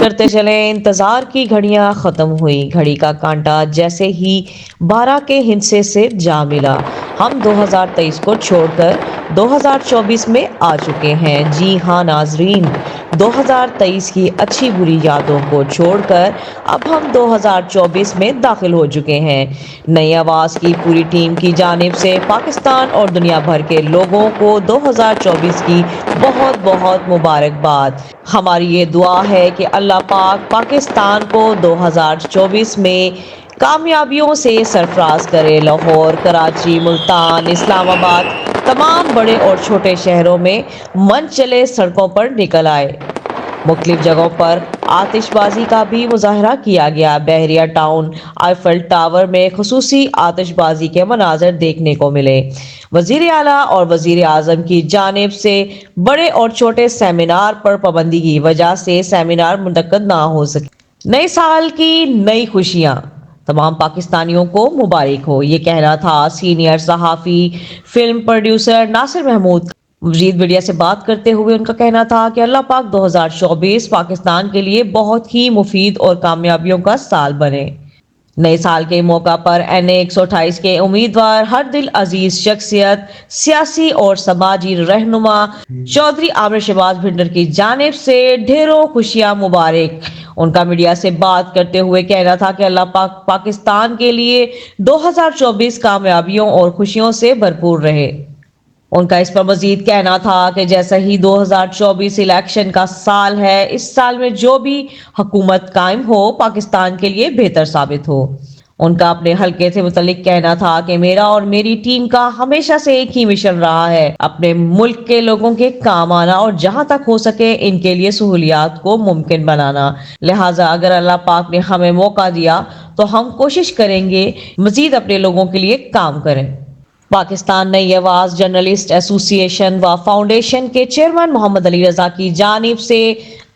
کرتے چلیں، انتظار کی گھڑیاں ختم ہوئی، گھڑی کا کانٹا جیسے ہی 12 کے ہندسے سے جا ملا۔ ہم 2023 کو چھوڑ کر 2024 میں آ چکے ہیں۔ جی ہاں ناظرین، 2023 کی اچھی بری یادوں کو چھوڑ کر اب ہم 2024 میں داخل ہو چکے ہیں۔ نئی آواز کی پوری ٹیم کی جانب سے پاکستان اور دنیا بھر کے لوگوں کو 2024 کی بہت بہت مبارکباد۔ ہماری یہ دعا ہے کہ اللہ پاک پاکستان کو 2024 میں کامیابیوں سے سرفراز کرے۔ لاہور، کراچی، ملتان، اسلام آباد، تمام بڑے اور چھوٹے شہروں میں من چلے سڑکوں پر نکل آئے۔ مختلف جگہوں پر آتش بازی کا بھی مظاہرہ کیا گیا۔ بحریہ ٹاؤن آئیفل ٹاور میں خصوصی آتش بازی کے مناظر دیکھنے کو ملے۔ وزیر اعلیٰ اور وزیر اعظم کی جانب سے بڑے اور چھوٹے سیمینار پر پابندی کی وجہ سے سیمینار منعقد نہ ہو سکے۔ نئے سال کی نئی خوشیاں، تمام پاکستانیوں کو مبارک ہو، یہ کہنا تھا سینئر صحافی فلم پروڈیوسر ناصر محمود کا۔ مزید میڈیا سے بات کرتے ہوئے ان کا کہنا تھا کہ اللہ پاک 2024 پاکستان کے لیے بہت ہی مفید اور کامیابیوں کا سال بنے۔ نئے سال کے موقع پر NA 128 کے امیدوار ہر دل عزیز شخصیت سیاسی اور سماجی رہنما چودھری عامر شہباز بھنڈر کی جانب سے ڈھیروں خوشیاں مبارک۔ ان کا میڈیا سے بات کرتے ہوئے کہنا تھا کہ اللہ پاک پاکستان کے لیے 2024 کامیابیوں اور خوشیوں سے بھرپور رہے۔ ان کا اس پر مزید کہنا تھا کہ جیسا ہی 2024 الیکشن کا سال ہے، اس سال میں جو بھی حکومت قائم ہو پاکستان کے لیے بہتر ثابت ہو۔ ان کا اپنے حلقے سے متعلق کہنا تھا کہ میرا اور میری ٹیم کا ہمیشہ سے ایک ہی مشن رہا ہے، اپنے ملک کے لوگوں کے کام آنا اور جہاں تک ہو سکے ان کے لیے سہولیات کو ممکن بنانا۔ لہٰذا اگر اللہ پاک نے ہمیں موقع دیا تو ہم کوشش کریں گے مزید اپنے لوگوں کے لیے کام کریں۔ پاکستان نئی آواز جرنلسٹ ایسوسی ایشن و فاؤنڈیشن کے چیئرمین محمد علی رضا کی جانب سے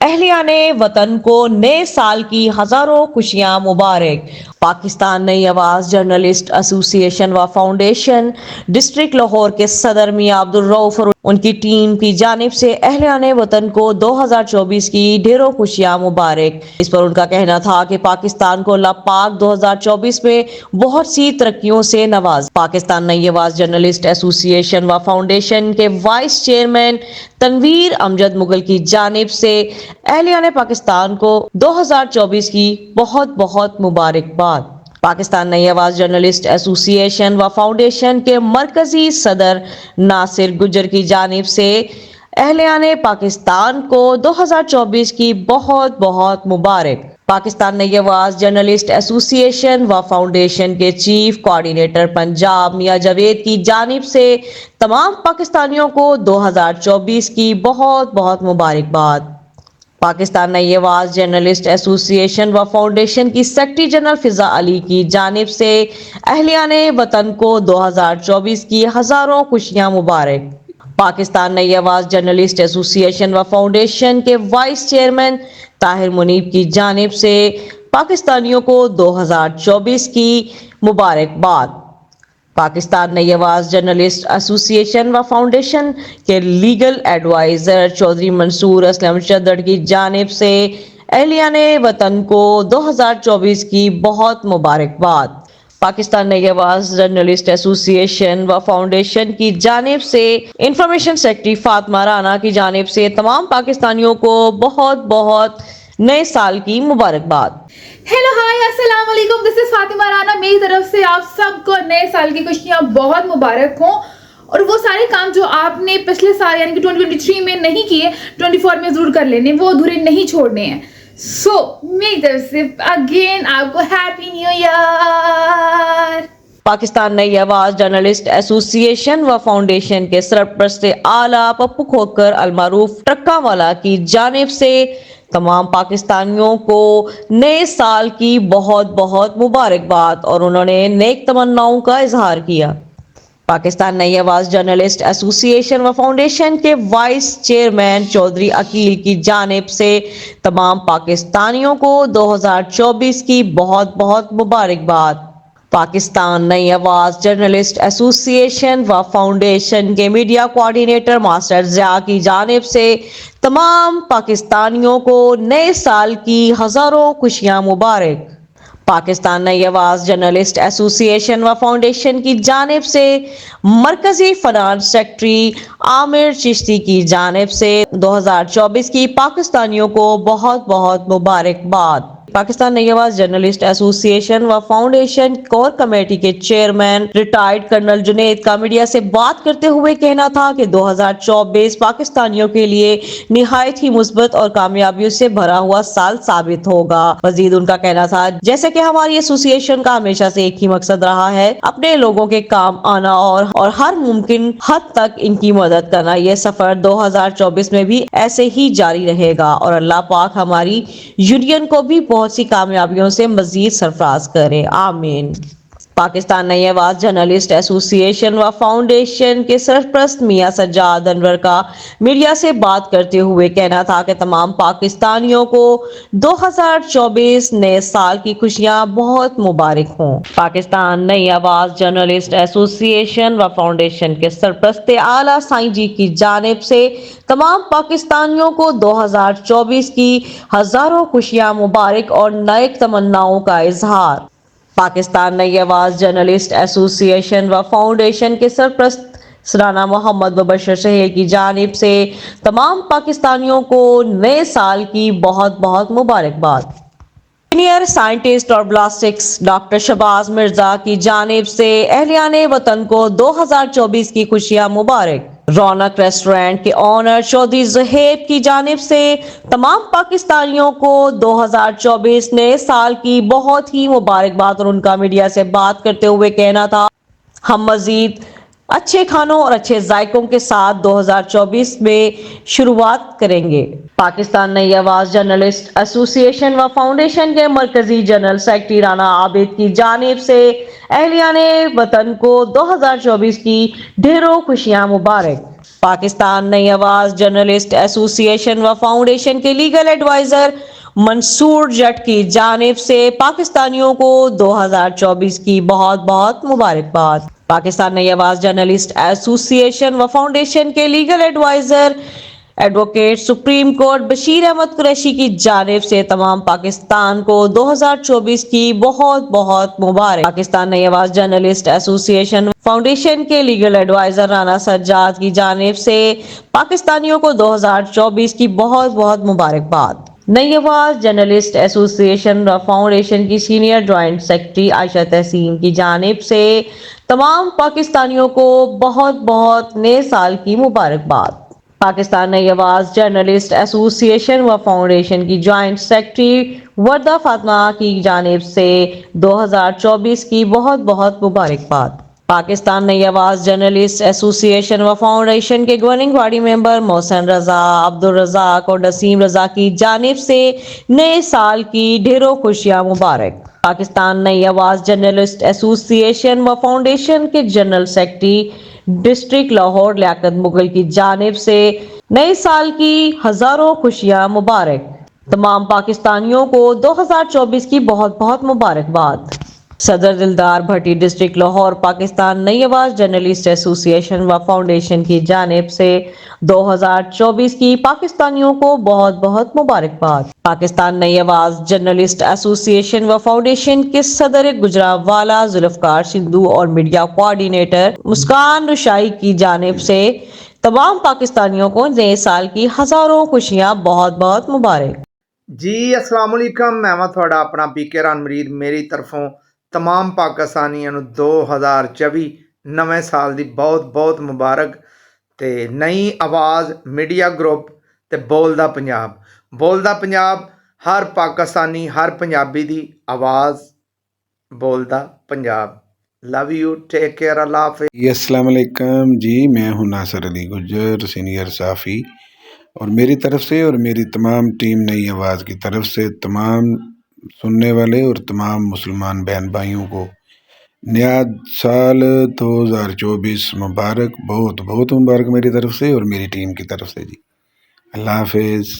اہلیان وطن کو نئے سال کی ہزاروں خوشیاں مبارک۔ پاکستان نئی آواز جرنلسٹ ایسوسی ایشن و فاؤنڈیشن ڈسٹرکٹ لاہور کے صدر میاں عبدالرؤف اور ان کی ٹیم کی جانب سے اہلیان وطن کو 2024 کی ڈھیروں خوشیاں مبارک۔ اس پر ان کا کہنا تھا کہ پاکستان کو اللہ پاک 2024 میں بہت سی ترقیوں سے نواز۔ پاکستان نئی آواز جرنلسٹ ایسوسی ایشن و فاؤنڈیشن کے وائس چیئرمین تنویر امجد مغل کی جانب سے اہلیان پاکستان کو 2024 کی بہت بہت مبارکباد۔ پاکستان نئی آواز جرنلسٹ ایسوسی ایشن و فاؤنڈیشن کے مرکزی صدر ناصر گجر کی جانب سے اہلیان پاکستان کو 2024 کی بہت بہت مبارک۔ پاکستان نئی آواز جرنلسٹ ایسوسی ایشن و فاؤنڈیشن کے چیف کوآرڈینیٹر پنجاب میاں جاوید کی جانب سے تمام پاکستانیوں کو 2024 کی بہت بہت مبارکباد۔ پاکستان نئی آواز جرنلسٹ ایسوسی ایشن و فاؤنڈیشن کی سیکرٹری جنرل فضا علی کی جانب سے اہلیان وطن کو 2024 کی ہزاروں خوشیاں مبارک۔ پاکستان نئی آواز جرنلسٹ ایسوسی ایشن و فاؤنڈیشن کے وائس چیئرمین طاہر منیب کی جانب سے پاکستانیوں کو 2024 کی مبارکباد۔ پاکستان نئی آواز جرنلسٹ ایسوسی ایشن و فاؤنڈیشن کے لیگل ایڈوائزر چودھری منصور اسلم چدر کی جانب سے اہلیان وطن کو 2024 کی بہت مبارکباد۔ پاکستان نئی آواز جرنلسٹ ایسوسی ایشن و فاؤنڈیشن کی جانب سے انفارمیشن سیکرٹری فاطمہ رانا کی جانب سے تمام پاکستانیوں کو بہت بہت نئے سال کی مبارکباد۔ ہیلو ہائی السلام علیکم، دس از فاطمہ رانا۔ میری طرف سے آپ سب کو نئے سال کی خوشیاں بہت مبارک ہوں، اور وہ سارے کام جو آپ نے پچھلے سال یعنی کہ 2023 میں نہیں کیے 24 میں ضرور کر لینے، وہ ادھورے نہیں چھوڑنے ہیں۔ میری طرف سے اگین آپ کو ہیپی نیو ایئر۔ پاکستان نئی آواز جرنلسٹ ایسوسی ایشن و فاؤنڈیشن کے سرپرست اعلیٰ پپو کھوکھر المعروف ٹرکا والا کی جانب سے تمام پاکستانیوں کو نئے سال کی بہت بہت مبارکباد، اور انہوں نے نیک تمناؤں کا اظہار کیا۔ پاکستان نئی آواز جرنلسٹ ایسوسی ایشن و فاؤنڈیشن کے وائس چیئرمین چودھری عقیل کی جانب سے تمام پاکستانیوں کو 2024 کی بہت بہت مبارکباد۔ پاکستان نئی آواز جرنلسٹ ایسوسی ایشن و فاؤنڈیشن کے میڈیا کوآرڈینیٹر ماسٹر ضیاء کی جانب سے تمام پاکستانیوں کو نئے سال کی ہزاروں خوشیاں مبارک۔ پاکستان نئی آواز جرنلسٹ ایسوسی ایشن و فاؤنڈیشن کی جانب سے مرکزی فنانس سیکرٹری عامر چشتی کی جانب سے 2024 کی پاکستانیوں کو بہت بہت مبارکباد۔ پاکستان نئی آواز جرنلسٹ ایسوسی ایشن و فاؤنڈیشن کور کمیٹی کے چیئرمین ریٹائرڈ کرنل جنید کا میڈیا سے بات کرتے ہوئے کہنا تھا کہ 2024 پاکستانیوں کے لیے نہایت ہی مثبت اور کامیابیوں سے بھرا ہوا سال ثابت ہوگا۔ مزید ان کا کہنا تھا جیسے کہ ہماری ایسوسی ایشن کا ہمیشہ سے ایک ہی مقصد رہا ہے اپنے لوگوں کے کام آنا اور ہر ممکن حد تک ان کی مدد کرنا، یہ سفر 2024 میں بھی ایسے ہی جاری رہے گا اور اللہ پاک ہماری یونین کو بھی بہت سی کامیابیوں سے مزید سرفراز کرے، آمین۔ پاکستان نئی آواز جرنلسٹ ایسوسی ایشن و فاؤنڈیشن کے سرپرست میاں سجاد انور کا میڈیا سے بات کرتے ہوئے کہنا تھا کہ تمام پاکستانیوں کو 2024 نئے سال کی خوشیاں بہت مبارک ہوں۔ پاکستان نئی آواز جرنلسٹ ایسوسی ایشن و فاؤنڈیشن کے سرپرست اعلیٰ سائیں جی کی جانب سے تمام پاکستانیوں کو 2024 کی ہزاروں خوشیاں مبارک اور نئے تمناؤں کا اظہار۔ پاکستان نئی آواز جرنلسٹ ایسوسی ایشن و فاؤنڈیشن کے سرپرست رانا محمد مبشر شہیر کی جانب سے تمام پاکستانیوں کو نئے سال کی بہت بہت مبارکباد۔ سینئر سائنٹسٹ اور بلاسٹکس ڈاکٹر شہباز مرزا کی جانب سے اہلیان وطن کو 2024 کی خوشیاں مبارک۔ رونق ریسٹورنٹ کے آنر چودھری زہیب کی جانب سے تمام پاکستانیوں کو 2024 نئے سال کی بہت ہی مبارکباد اور ان کا میڈیا سے بات کرتے ہوئے کہنا تھا ہم مزید اچھے کھانوں اور اچھے ذائقوں کے ساتھ 2024 میں شروعات کریں گے۔ پاکستان نئی آواز جرنلسٹ ایسوسی ایشن و فاؤنڈیشن کے مرکزی جنرل سیکرٹری رانا عابد کی جانب سے اہلیان وطن کو 2024 کی ڈھیروں خوشیاں مبارک۔ پاکستان نئی آواز جرنلسٹ ایسوسی ایشن و فاؤنڈیشن کے لیگل ایڈوائزر منصور جٹ کی جانب سے پاکستانیوں کو 2024 کی بہت بہت مبارکباد۔ پاکستان نئی آواز جرنلسٹ ایسوسی ایشن و فاؤنڈیشن کے legal adviser advocate supreme court Bashir Ahmed Qureshi کی جانب سے تمام پاکستان کو 2024 کی بہت بہت مبارک۔ پاکستان نئی آواز جرنلسٹ ایسوسی ایشن فاؤنڈیشن کے لیگل ایڈوائزر رانا سجاد کی جانب سے پاکستانیوں کو 2024 کی بہت بہت مبارکباد۔ نئی آواز جرنلسٹ ایسوسی ایشن و فاؤنڈیشن کی سینئر جوائنٹ سیکرٹری عائشہ تحسین کی جانب سے تمام پاکستانیوں کو بہت بہت نئے سال کی مبارکباد۔ پاکستان نئی آواز جرنلسٹ ایسوسی ایشن و فاؤنڈیشن کی جوائنٹ سیکرٹری وردہ فاطمہ کی جانب سے 2024 کی بہت بہت مبارکباد۔ پاکستان نئی آواز جرنلسٹ ایسوسی ایشن و فاؤنڈیشن کے گورننگ باڈی ممبر محسن رضا، عبدالرزاق اور نسیم رضا کی جانب سے نئے سال کی ڈھیروں خوشیاں مبارک۔ پاکستان نئی آواز جرنلسٹ ایسوسی ایشن و فاؤنڈیشن کے جنرل سیکرٹری ڈسٹرکٹ لاہور لیاقت مغل کی جانب سے نئے سال کی ہزاروں خوشیاں مبارک۔ تمام پاکستانیوں کو 2024 کی بہت بہت مبارکباد۔ صدر دلدار بھٹی ڈسٹرکٹ لاہور پاکستان نئی آواز جرنلسٹ ایسوسی ایشن و فاؤنڈیشن کی جانب سے 2024 کی پاکستانیوں کو بہت بہت مبارکباد۔ پاکستان نئی آواز جرنلسٹ ایسوسی ایشن و فاؤنڈیشن کے صدر گجرانوالہ ذوالفقار سندھو اور میڈیا کوآرڈینیٹر مسکان رشائی کی جانب سے تمام پاکستانیوں کو نئے سال کی ہزاروں خوشیاں بہت بہت مبارک۔ جی السلام علیکم، میں تھوڑا اپنا پی کے ران مرید میری طرفوں تمام پاکستانیوں نو 2024 نویں سال دی بہت بہت مبارک۔ تے نئی آواز میڈیا گروپ تے بولدا پنجاب ہر پاکستانی ہر پنجابی دی آواز بولدا Punjab. Love you, take care, اللہ حافظ۔ السلام علیکم جی، میں ہوں ناصر علی گجر، سینئر صحافی، اور میری طرف سے اور میری تمام ٹیم نئی آواز کی طرف سے تمام سننے والے اور تمام مسلمان بہن بھائیوں کو نیا سال 2024 مبارک، بہت بہت مبارک میری طرف سے اور میری ٹیم کی طرف سے جی۔ اللہ حافظ۔